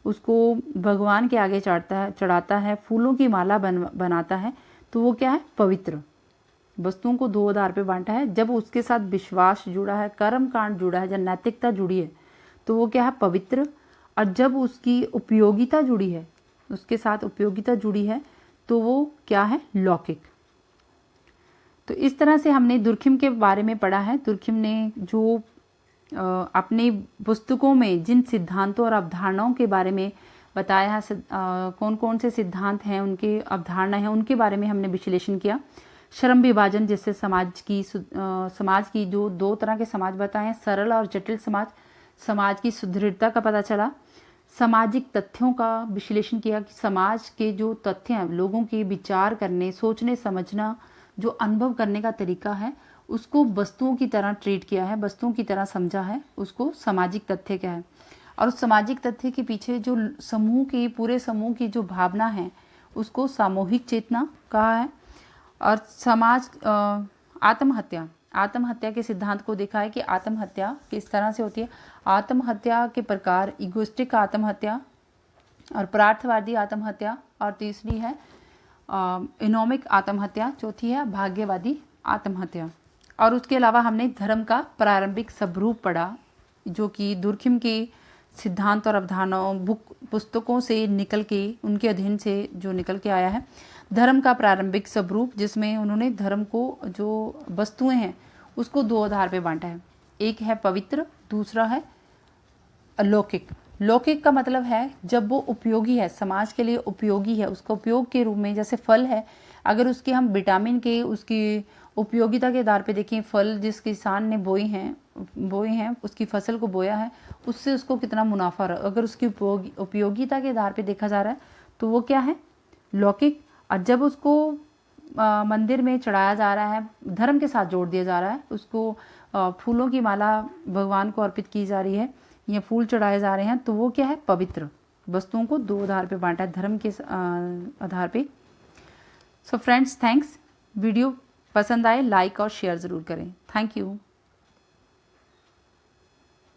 उसको भगवान के आगे चढ़ाता है, फूलों की माला बनाता है, तो वो क्या है, पवित्र। वस्तुओं को 2 आधार पे बांटा है। जब उसके साथ विश्वास जुड़ा है, कर्म कांड जुड़ा है, जब नैतिकता जुड़ी है, तो वो क्या है, पवित्र। और जब उसकी उपयोगिता जुड़ी है, उसके साथ उपयोगिता जुड़ी है, तो वो क्या है, लौकिक। तो इस तरह से हमने दुर्खिम के बारे में पढ़ा है। दुर्खिम ने जो अपनी पुस्तकों में जिन सिद्धांतों और अवधारणाओं के बारे में बताया है, कौन कौन से सिद्धांत हैं, उनके अवधारणा हैं, उनके बारे में हमने विश्लेषण किया। श्रम विभाजन, जिससे समाज की जो 2 तरह के समाज बताए हैं, सरल और जटिल समाज की सुदृढ़ता का पता चला। सामाजिक तथ्यों का विश्लेषण किया कि समाज के जो तथ्य हैं, लोगों के विचार करने, सोचने समझना, जो अनुभव करने का तरीका है, उसको वस्तुओं की तरह ट्रीट किया है, वस्तुओं की तरह समझा है, उसको सामाजिक तथ्य क्या है। और उस सामाजिक तथ्य के पीछे जो पूरे समूह की जो भावना है, उसको सामूहिक चेतना कहा है। और आत्महत्या के सिद्धांत को देखा है कि आत्महत्या किस तरह से होती है। आत्महत्या के प्रकार, इगोइस्टिक आत्महत्या और परार्थवादी आत्महत्या, और तीसरी है इनोमिक आत्महत्या, चौथी है भाग्यवादी आत्महत्या। और उसके अलावा हमने धर्म का प्रारंभिक स्वरूप पढ़ा, जो कि दुर्खिम के सिद्धांत और अवधारणाओं पुस्तकों से निकल के, उनके अध्ययन से जो निकल के आया है। धर्म का प्रारंभिक स्वरूप, जिसमें उन्होंने धर्म को, जो वस्तुएं हैं, उसको 2 आधार पे बांटा है। एक है पवित्र, दूसरा है अलौकिक। लौकिक का मतलब है जब वो उपयोगी है, समाज के लिए उपयोगी है, उसका उपयोग के रूप में, जैसे फल है, अगर उसके हम विटामिन के, उसकी उपयोगिता के आधार पे देखें, फल जिस किसान ने बोए हैं, उसकी फसल को बोया है, उससे उसको कितना मुनाफा रहा, अगर उसकी उपयोगिता के आधार पे देखा जा रहा है, तो वो क्या है, लौकिक। और जब उसको मंदिर में चढ़ाया जा रहा है, धर्म के साथ जोड़ दिया जा रहा है, उसको फूलों की माला भगवान को अर्पित की जा रही है, या फूल चढ़ाए जा रहे हैं, तो वो क्या है, पवित्र। वस्तुओं को 2 आधार पे बांटा है, धर्म के आधार पे। So friends, thanks. वीडियो पसंद आए लाइक और शेयर ज़रूर करें। Thank you.